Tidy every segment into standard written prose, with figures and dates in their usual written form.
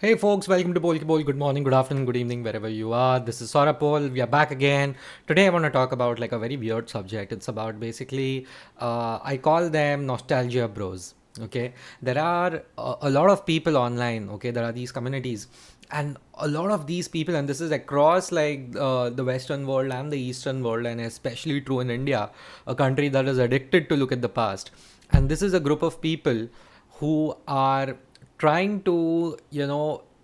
Hey folks, welcome to Bol Ki Bol. Good morning, good afternoon, good evening, wherever you are. This is Saurabh. We are back again. Today I want to talk about like a very weird subject. It's about basically, I call them nostalgia bros. Okay, there are a lot of people online. Okay, there are these communities, and a lot of these people, and this is across like the Western world and the Eastern world, and especially true in India, a country that is addicted to look at the past. And this is a group of people who are trying to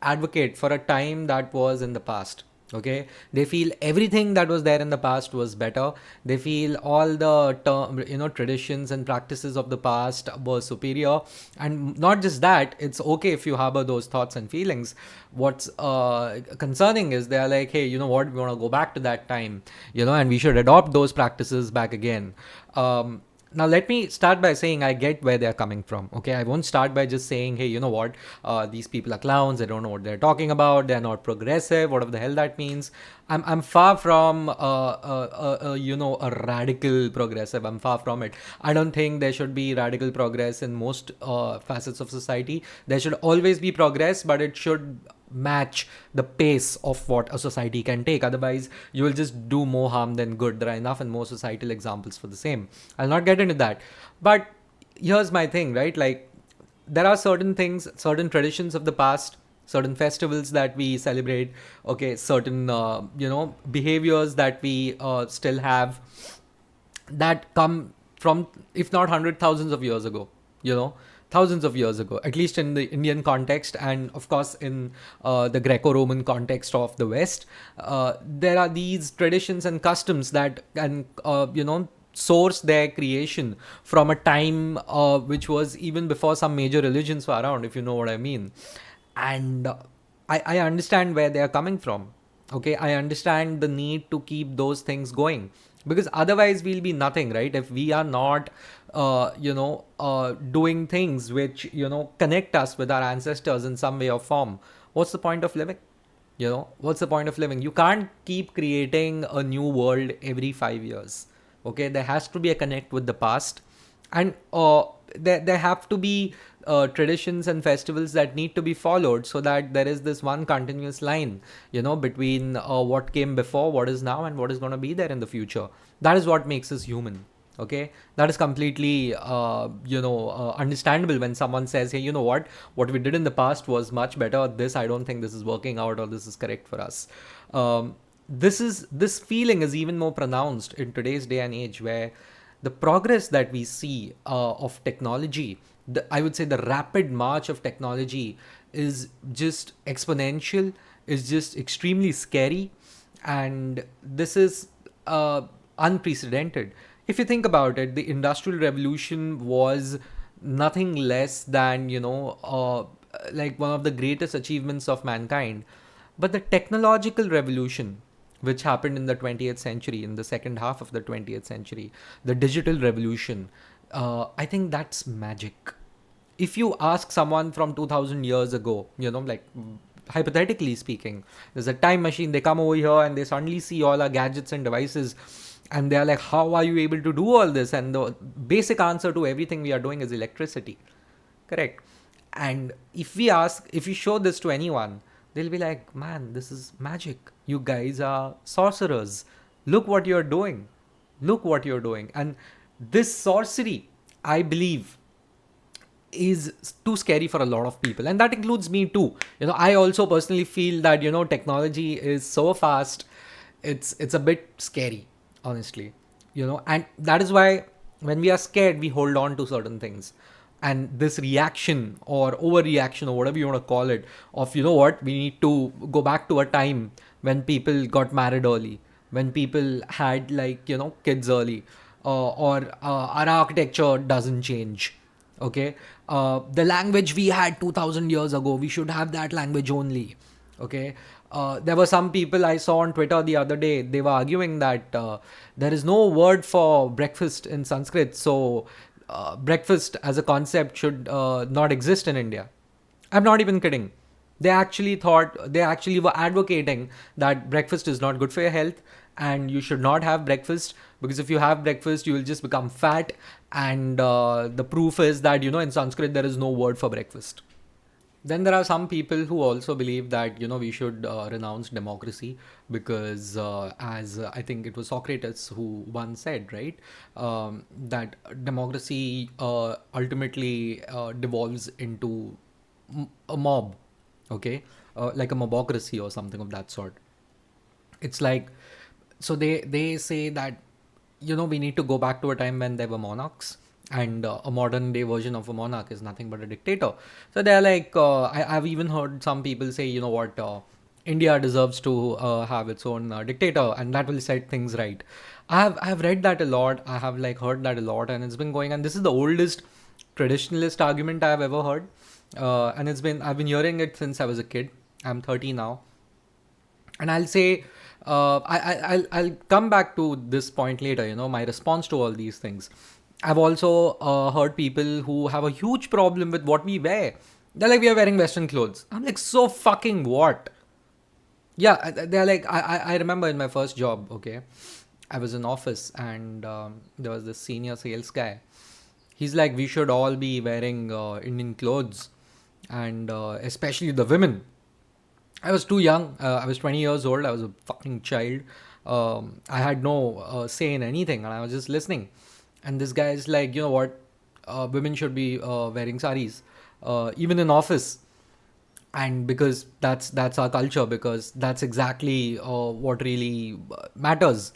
advocate for a time that was in the past. Okay, they feel everything that was there in the past was better. They feel all the traditions and practices of the past were superior. And not just that, it's okay if you harbor those thoughts and feelings. What's concerning is they are like, hey, you know what, we want to go back to that time, and we should adopt those practices back again. Now, let me start by saying I get where they're coming from. Okay, I won't start by just saying, hey, you know what, these people are clowns. They don't know what they're talking about. They're not progressive, whatever the hell that means. I'm far from, a radical progressive. I'm far from it. I don't think there should be radical progress in most facets of society. There should always be progress, but it should match the pace of what a society can take. Otherwise, you will just do more harm than good. There are enough and more societal examples for the same. I'll not get into that. But here's my thing, right? Like, there are certain things, certain traditions of the past, certain festivals that we celebrate, okay, certain, behaviors that we still have that come from, if not hundred thousands of years ago, you know, thousands of years ago, at least in the Indian context, and of course in the Greco-Roman context of the West. There are these traditions and customs that can, source their creation from a time which was even before some major religions were around, if you know what I mean. And I understand where they are coming from. Okay, I understand the need to keep those things going, because otherwise we'll be nothing, right? If we are not doing things which connect us with our ancestors in some way or form, what's the point of living? What's the point of living? You can't keep creating a new world every 5 years. Okay, there has to be a connect with the past. And there have to be traditions and festivals that need to be followed, so that there is this one continuous line, between what came before, what is now, and what is going to be there in the future. That is what makes us human. Okay, that is completely understandable when someone says, hey, you know what we did in the past was much better. This, I don't think this is working out, or this is correct for us. This feeling is even more pronounced in today's day and age, where the progress that we see of technology, I would say the rapid march of technology is just exponential, is just extremely scary, and this is unprecedented. If you think about it, the Industrial Revolution was nothing less than, like one of the greatest achievements of mankind. But the technological revolution, which happened in the 20th century, in the second half of the 20th century, the digital revolution, I think that's magic. If you ask someone from 2000 years ago, like hypothetically speaking, there's a time machine, they come over here and they suddenly see all our gadgets and devices, and they're like, how are you able to do all this? And the basic answer to everything we are doing is electricity. Correct. And if we show this to anyone, they'll be like, man, this is magic. You guys are sorcerers. Look what you're doing. Look what you're doing. And this sorcery, I believe, is too scary for a lot of people, and that includes me too. I also personally feel that technology is so fast, it's a bit scary, honestly. And that is why when we are scared, we hold on to certain things. And this reaction or overreaction, or whatever you want to call it, of, what, we need to go back to a time when people got married early, when people had, like, kids early, or our architecture doesn't change. Okay, the language we had 2000 years ago, we should have that language only. Okay, there were some people I saw on Twitter the other day, they were arguing that there is no word for breakfast in Sanskrit, so breakfast as a concept should not exist in India. I'm not even kidding. They actually were advocating that breakfast is not good for your health, and you should not have breakfast, because if you have breakfast, you will just become fat. And the proof is that, in Sanskrit, there is no word for breakfast. Then there are some people who also believe that we should renounce democracy because, as I think it was Socrates who once said, right, that democracy ultimately devolves into a mob, okay, like a mobocracy or something of that sort. It's like, so they say that we need to go back to a time when there were monarchs, and a modern day version of a monarch is nothing but a dictator. So they're like, I've even heard some people say, what, India deserves to have its own dictator, and that will set things right. I've read that a lot. I have like heard that a lot, and it's been going. And this is the oldest traditionalist argument I've ever heard, and I've been hearing it since I was a kid. I'm 30 now, and I'll say, I'll come back to this point later. My response to all these things. I've also heard people who have a huge problem with what we wear. They're like, we are wearing Western clothes. I'm like, so fucking what? Yeah, they're like, I remember in my first job, okay, I was in office, and there was this senior sales guy. He's like, we should all be wearing Indian clothes, and especially the women. I was too young. I was 20 years old. I was a fucking child. I had no say in anything, and I was just listening. And this guy is like, you know what? Women should be wearing saris, even in office, and because that's our culture. Because that's exactly what really matters.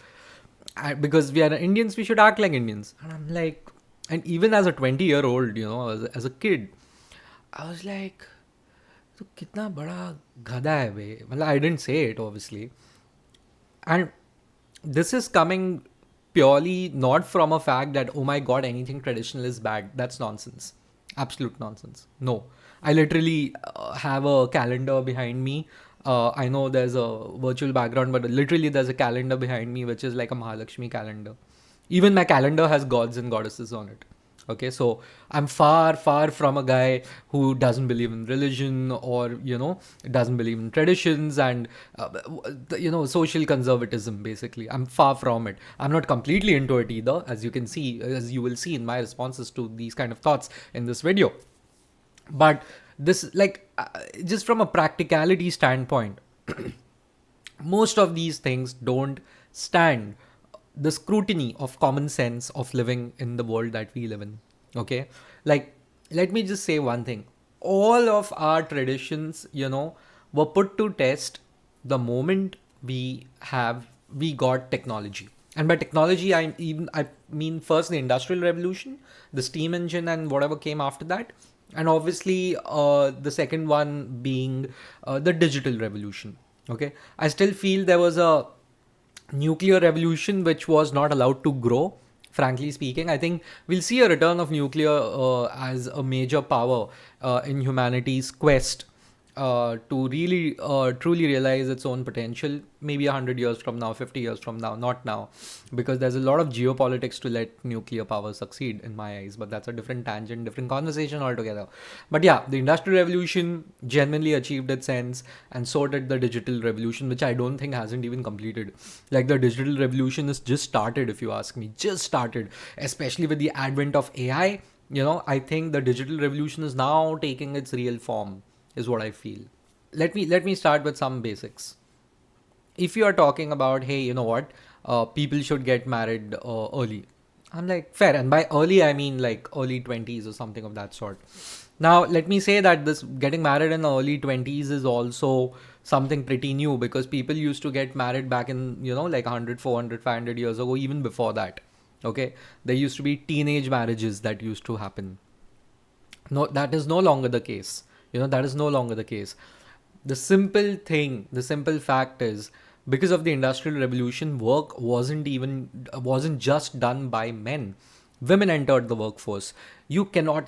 Because we are Indians, we should act like Indians. And I'm like, and even as a 20-year-old, as a kid, I was like, तो कितना बड़ा गधा है बे मतलब आई didn't say it obviously and this is coming purely not from a fact that, oh my god, anything traditional is bad. That's nonsense. Absolute nonsense. No. I literally have a calendar behind me. I know there's a virtual background, but literally there's a calendar behind me which is like a Mahalakshmi calendar. Even my calendar has gods and goddesses on it. Okay, so I'm far, far from a guy who doesn't believe in religion, or doesn't believe in traditions, and social conservatism. Basically, I'm far from it. I'm not completely into it either, as you will see in my responses to these kind of thoughts in this video. But this, like, just from a practicality standpoint, most of these things don't stand the scrutiny of common sense of living in the world that we live in. Okay, like, let me just say one thing. All of our traditions, were put to test the moment we got technology. And by technology, I mean first the industrial revolution, the steam engine, and whatever came after that, and obviously the second one being the digital revolution. Okay, I still feel there was a nuclear revolution which was not allowed to grow. Frankly speaking, I think we'll see a return of nuclear as a major power in humanity's quest to really truly realize its own potential, maybe 100 years from now, 50 years from now, not now, because there's a lot of geopolitics to let nuclear power succeed in my eyes, but that's a different tangent, different conversation altogether. But yeah, the industrial revolution genuinely achieved its ends, and so did the digital revolution, which I don't think hasn't even completed. Like, the digital revolution is just started, if you ask me, just started, especially with the advent of AI. I think the digital revolution is now taking its real form, is what I feel. Let me start with some basics. If you are talking about, hey, you know what, people should get married early, I'm like, fair. And by early, I mean like early 20s or something of that sort. Now, let me say that this getting married in the early 20s is also something pretty new, because people used to get married back in, like 100, 400, 500 years ago, even before that. Okay, there used to be teenage marriages that used to happen. No, that is no longer the case. That is no longer the case. The simple fact is, because of the industrial revolution, work wasn't just done by men. Women entered the workforce. You cannot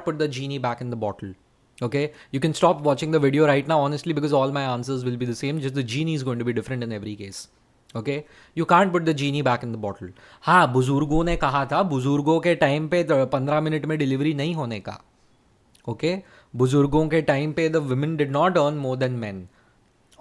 put the genie back in the bottle. Okay, you can stop watching the video right now, honestly, because all my answers will be the same. Just the genie is going to be different in every case. Okay, you can't put the genie back in the bottle. हाँ, बुजुर्गों ने कहा था, बुजुर्गों के time पे 15 minute में delivery नहीं होने का. ओके, बुजुर्गों के टाइम पे the women did not earn more than man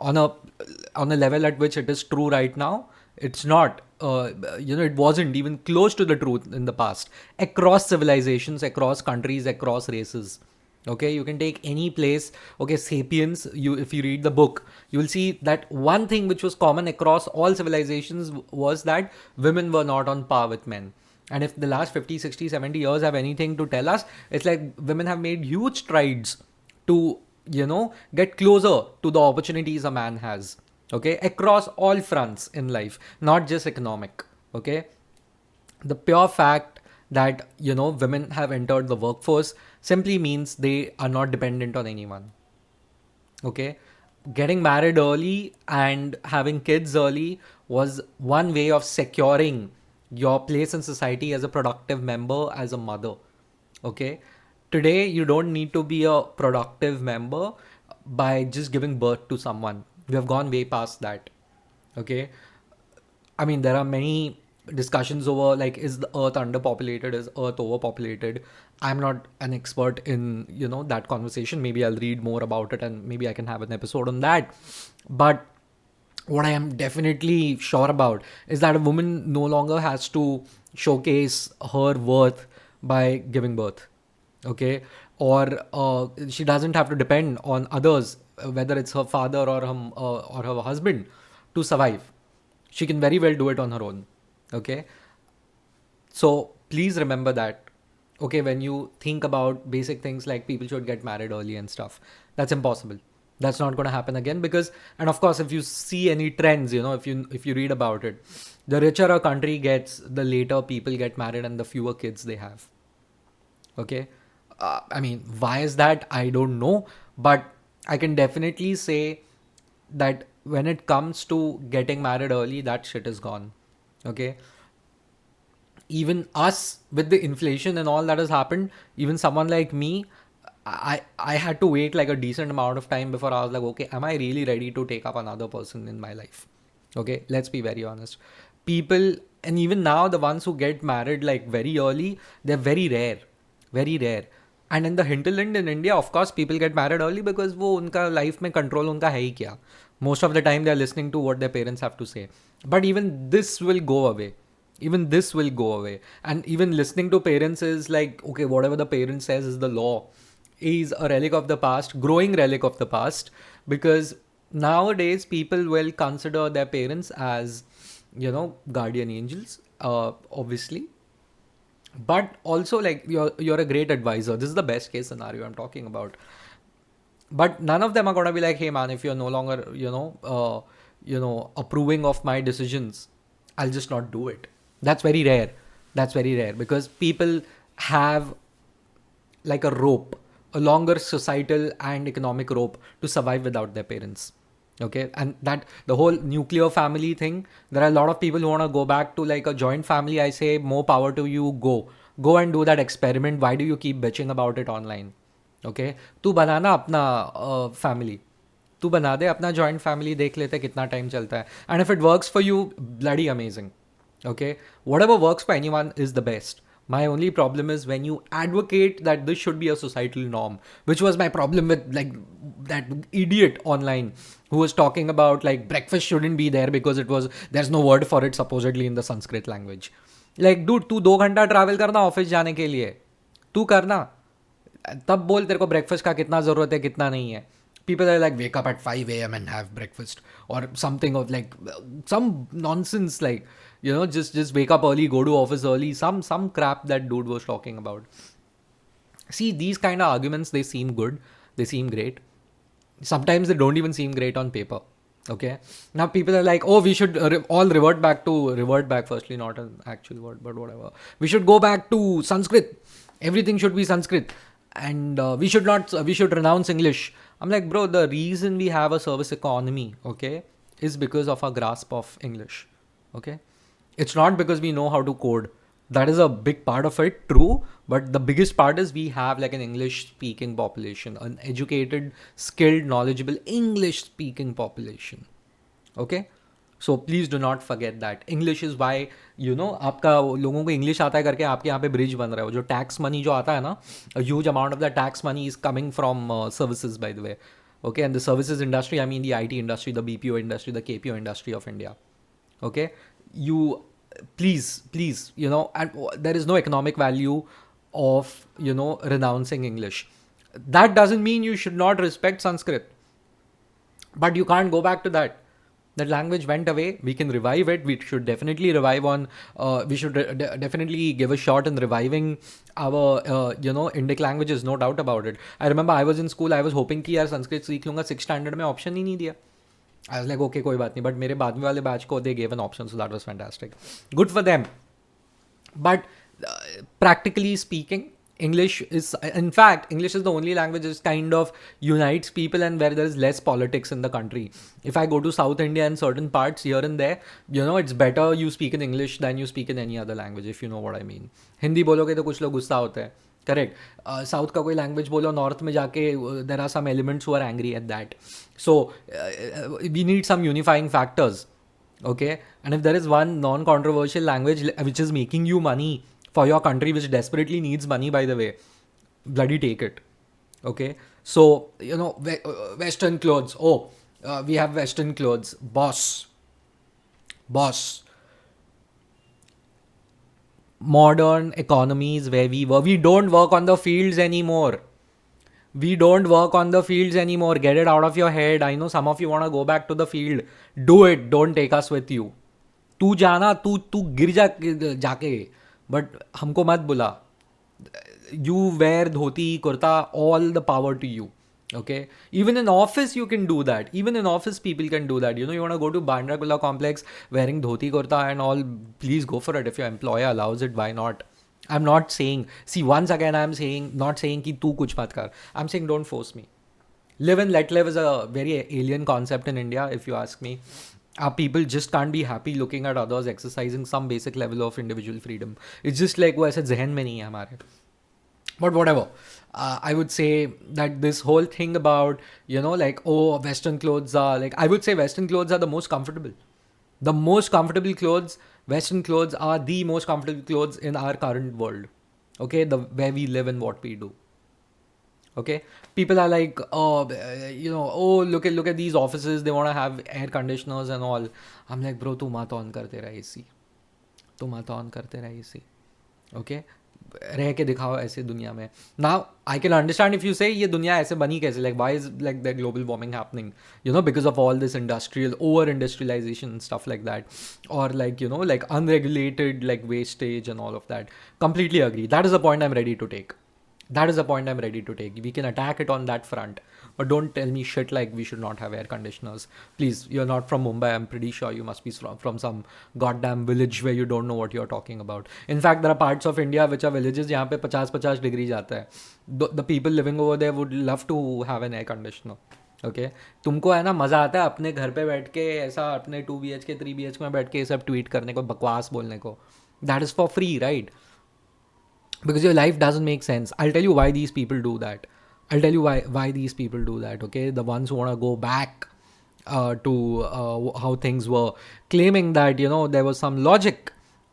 on a level at which it is true right now. It's not, it wasn't even close to the truth in the past, across civilizations, across countries, across races. Okay, you can take any place. Okay, Sapiens, you if you read the book, you will see that one thing which was common across all civilizations was that women were not on par with men. And if the last 50, 60, 70 years have anything to tell us, it's like women have made huge strides to, get closer to the opportunities a man has. Okay, across all fronts in life, not just economic. Okay, the pure fact that women have entered the workforce simply means they are not dependent on anyone. Okay, getting married early and having kids early was one way of securing your place in society as a productive member, as a mother. Okay, today you don't need to be a productive member by just giving birth to someone. We have gone way past that. Okay, I mean, there are many discussions over like, is the earth underpopulated, is earth overpopulated? I'm not an expert in, that conversation. Maybe I'll read more about it and maybe I can have an episode on that. But what I am definitely sure about is that a woman no longer has to showcase her worth by giving birth. Okay, or she doesn't have to depend on others, whether it's her father or her husband, to survive. She can very well do it on her own. Okay, so please remember that. Okay, when you think about basic things like people should get married early and stuff, that's impossible. That's not going to happen again, because, and of course, if you see any trends, if you read about it, the richer a country gets, the later people get married and the fewer kids they have. Okay, I mean, why is that? I don't know, but I can definitely say that when it comes to getting married early, that shit is gone. Okay, even us, with the inflation and all that has happened, even someone like me, I had to wait like a decent amount of time before I was like, okay, am I really ready to take up another person in my life? Okay, let's be very honest. People, and even now, the ones who get married like very early, they're very rare, very rare. And in the hinterland in India, of course, people get married early because वो उनका life में control उनका है ही क्या. Most of the time, they're listening to what their parents have to say. But even this will go away. Even this will go away. And even listening to parents is like, okay, whatever the parent says is the law, is a relic of the past, growing relic of the past, because nowadays people will consider their parents as, guardian angels, obviously, but also like you're a great advisor. This is the best case scenario I'm talking about. But none of them are gonna be like, hey man, if you're no longer, approving of my decisions, I'll just not do it. That's very rare. That's very rare, because people have like a rope, a longer societal and economic rope to survive without their parents. Okay, and that the whole nuclear family thing, there are a lot of people who want to go back to like a joint family. I say, more power to you. Go and do that experiment. Why do you keep bitching about it online? Okay, तू बनाना अपना family, तू बना दे अपना joint family, देख लेते कितना time चलता है. And if it works for you, bloody amazing. Okay, whatever works for anyone is the best. My only problem is when you advocate that this should be a societal norm, which was my problem with like that idiot online who was talking about like breakfast shouldn't be there because there's no word for it supposedly in the Sanskrit language. Like, dude, तू 2 घंटा travel करना office जाने के लिए, तू करना, तब बोल तेरे को ब्रेकफास्ट का कितना ज़रूरत है कितना नहीं है. People are like, wake up at 5 a.m. and have breakfast, or something of like some nonsense, like, just wake up early, go to office early, some crap that dude was talking about. See, these kind of arguments, they seem good, they seem great. Sometimes they don't even seem great on paper. Okay, now people are like, oh, we should all revert back, firstly, not an actual word, but whatever, we should go back to Sanskrit, everything should be Sanskrit, and we should renounce English. I'm like, bro, the reason we have a service economy, okay, is because of our grasp of English. Okay, it's not because we know how to code. That is a big part of it, true, but the biggest part is we have like an English speaking population, an educated, skilled, knowledgeable English speaking population. Okay, so please do not forget that English is why, आपका लोगों को English आता है करके आपके यहाँ पे bridge बन रहा है. वो जो tax money जो आता है ना, a huge amount of that tax money is coming from services, by the way. Okay, and the services industry, I mean the IT industry, the BPO industry, the KPO industry of India. Okay, you please, and there is no economic value of renouncing English. That doesn't mean you should not respect Sanskrit, but you can't go back to that. That language went away. We can revive it. We should definitely revive on. We should definitely give a shot in reviving our Indic languages. No doubt about it. I remember I was in school. I was hoping कि यार संस्कृत सीख लूँगा. 6th standard में option ही नहीं दिया. I was like, okay, कोई बात नहीं. But मेरे बाद में वाले batch को they gave an option, so that was fantastic. Good for them. But practically speaking, English is, in fact, English is the only language that kind of unites people and where there is less politics in the country. If I go to South India and certain parts here and there, it's better you speak in English than you speak in any other language, if you know what I mean. Hindi बोलोगे तो कुछ लोग गुस्सा होते हैं. Correct. South का कोई language बोलो, North में जाके there are some elements who are angry at that. So we need some unifying factors. Okay, and if there is one non-controversial language which is making you money for your country, which desperately needs money, by the way, bloody take it. Okay, so Western clothes. Oh, we have Western clothes. Boss. Modern economies where we don't work on the fields anymore. We don't work on the fields anymore. Get it out of your head. I know some of you want to go back to the field. Do it. Don't take us with you. तू जाना, तू गिर जाके, but हमको मत बुला. You wear dhoti, kurta, all the power to you. Okay, even in office you can do that. Even in office people can do that. You want to go to Bandra Kurla complex wearing dhoti, kurta and all, please go for it. If your employer allows it, why not? I'm not saying, see, once again I'm saying, not saying ki tu kuch mat kar. I'm saying don't force me. Live and let live is a very alien concept in India, if you ask me. Our people just can't be happy looking at others exercising some basic level of individual freedom. It's just like वो ऐसे जहन में नहीं है हमारे. But whatever. I would say that this whole thing about, Western clothes are like, I would say Western clothes are the most comfortable. The most comfortable clothes, Western clothes are the most comfortable clothes in our current world. Okay, where we live and what we do. Okay, people are like, look at these offices. They want to have air conditioners and all. I'm like, bro, tu mat on karte raha AC. Tu mat on karte raha AC. Okay, रह के दिखाओ ऐसे दुनिया में. Now I can understand if you say ये दुनिया ऐसे बनी कैसे, like why is like the global warming happening, because of all this over industrialization and stuff like that, or like like unregulated like wastage and all of that. Completely agree. That is the point I'm ready to take. We can attack it on that front. But don't tell me shit like we should not have air conditioners. Please, you're not from Mumbai. I'm pretty sure you must be from some goddamn village where you don't know what you're talking about. In fact, there are parts of India which are villages where 50-50 degrees जाता है. The people living over there would love to have an air conditioner. Okay तुमको है ना मज़ा आता है अपने घर पे बैठ के ऐसा अपने 2 BHK 3 BHK में बैठ के ये सब ट्वीट करने को, बकवास बोलने को. That is for free, right? Because your life doesn't make sense. I'll tell you why these people do that. Why these people do that. Okay, the ones who want to go back to how things were, claiming that there was some logic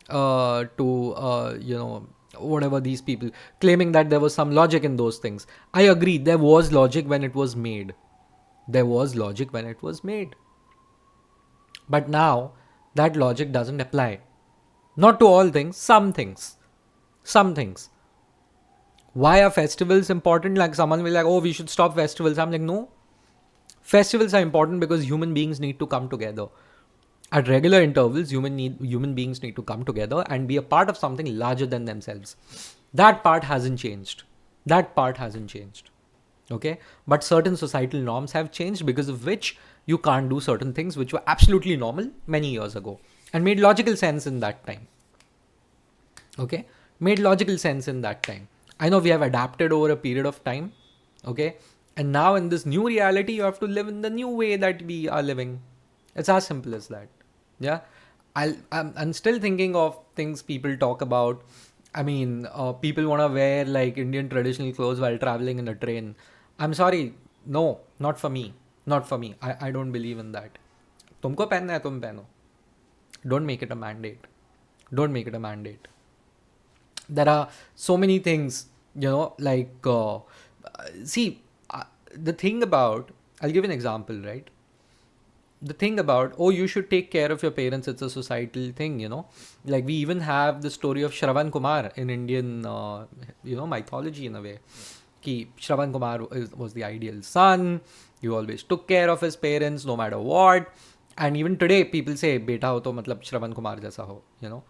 to whatever these people claiming that there was some logic in those things. I agree, there was logic when it was made. But now that logic doesn't apply. Not to all things, some things. Why are festivals important? Like someone will like, oh, we should stop festivals. I'm like, no. Festivals are important because human beings need to come together. At regular intervals, human beings need to come together and be a part of something larger than themselves. That part hasn't changed. Okay? But certain societal norms have changed, because of which you can't do certain things which were absolutely normal many years ago and made logical sense in that time. Okay? Made logical sense in that time. I know we have adapted over a period of time. Okay? And now in this new reality, you have to live in the new way that we are living. It's as simple as that. Yeah? I'm still thinking of things people talk about. I mean, people want to wear like Indian traditional clothes while traveling in a train. I'm sorry. No, not for me. I don't believe in that. तुमको पहनना है तुम पहनो. Don't make it a mandate. There are so many things, like, see, the thing about, I'll give an example, right? The thing about, oh, you should take care of your parents, it's a societal thing, like we even have the story of Shravan Kumar in Indian, mythology in a way. कि Shravan Kumar was the ideal son. He always took care of his parents no matter what. And even today, people say, "Beta ho to matlab Shravan Kumar jaisa ho," you know.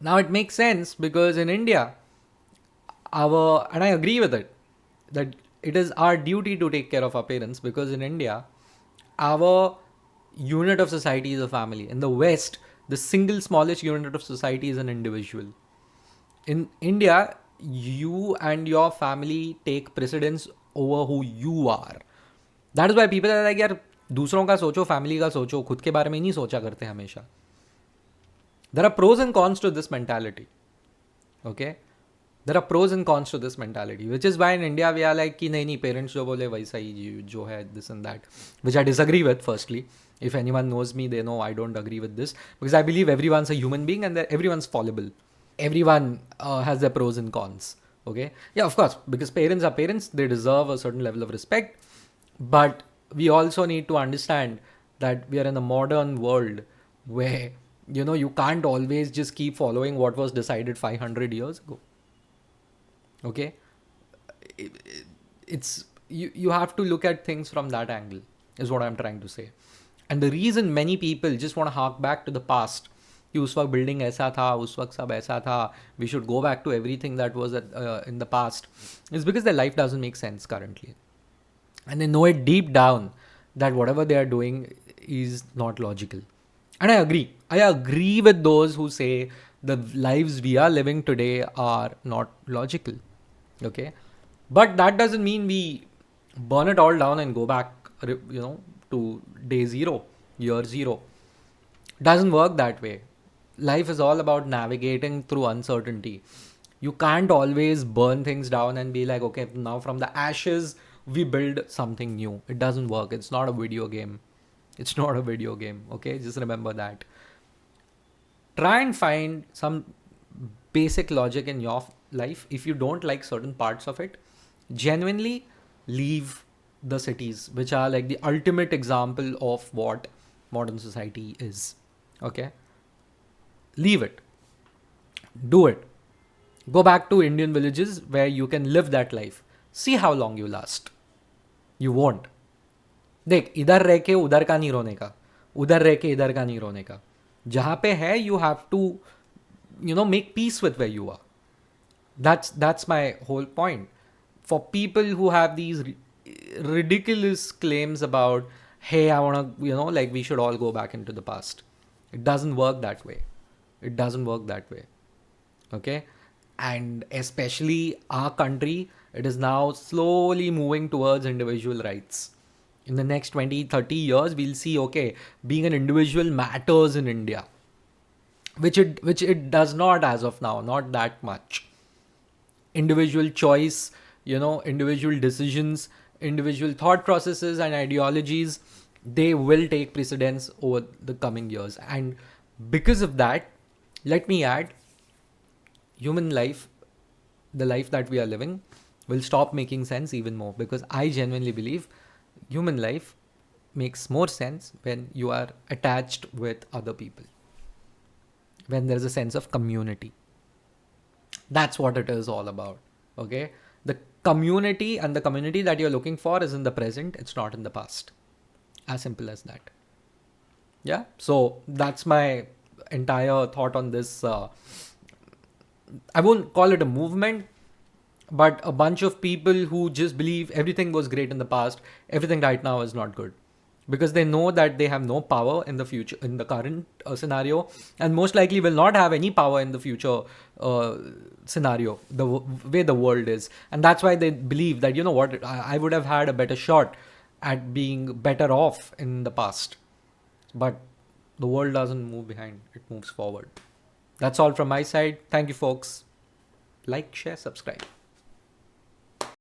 Now it makes sense because in India, and I agree with it, that it is our duty to take care of our parents because in India, our unit of society is a family. In the West, the single smallest unit of society is an individual. In India, you and your family take precedence over who you are. That is why people are like, यार दूसरों का सोचो, family का सोचो, खुद के बारे में नहीं सोचा करते हमेशा. There are pros and cons to this mentality. Okay? There are pros and cons to this mentality, which is why in India we are like कि नहीं नहीं parents जो बोले वैसा ही जो है this and that, which I disagree with. Firstly, if anyone knows me, they know I don't agree with this because I believe everyone's a human being and that everyone's fallible. Everyone has their pros and cons. Okay, yeah, of course, because parents are parents, they deserve a certain level of respect, but we also need to understand that we are in a modern world where you can't always just keep following what was decided 500 years ago. Okay, it's you have to look at things from that angle is what I'm trying to say. And the reason many people just want to hark back to the past कि उस वक्त building ऐसा था, उस वक्त सब ऐसा था, we should go back to everything that was in the past, is because their life doesn't make sense currently, and they know it deep down that whatever they are doing is not logical. And I agree with those who say the lives we are living today are not logical. Okay, but that doesn't mean we burn it all down and go back to day zero, year zero. Doesn't work that way. Life is all about navigating through uncertainty. You can't always burn things down and be like, okay, now from the ashes we build something new. It doesn't work. It's not a video game. It's not a video game. Okay, just remember that. Try and find some basic logic in your life. If you don't like certain parts of it, genuinely leave the cities, which are like the ultimate example of what modern society is. Okay, leave it, do it, go back to Indian villages where you can live that life. See how long you last. You won't. देख, इधर रह के उधर का नहीं रोने का, उधर रह के इधर का नहीं रोने का. जहाँ पे है, you have to make peace with where you are. That's my whole point. For people who have these ridiculous claims about, hey, I want to, like we should all go back into the past. It doesn't work that way. It doesn't work that way. Okay? And especially our country, it is now slowly moving towards individual rights. In the next 20, 30 years, we'll see, okay, being an individual matters in India. Which it does not as of now, not that much. Individual choice, individual decisions, individual thought processes and ideologies, they will take precedence over the coming years. And because of that, let me add, human life, the life that we are living, will stop making sense even more, because I genuinely believe human life makes more sense when you are attached with other people, when there's a sense of community. That's what it is all about. Okay, the community and the community that you're looking for is in the present, it's not in the past. As simple as that. Yeah, so that's my entire thought on this. I won't call it a movement, but a bunch of people who just believe everything was great in the past, everything right now is not good, because they know that they have no power in the future, in the current scenario, and most likely will not have any power in the future scenario, the way the world is. And that's why they believe that, what, I would have had a better shot at being better off in the past. But the world doesn't move behind, it moves forward. That's all from my side. Thank you, folks. Like, share, subscribe.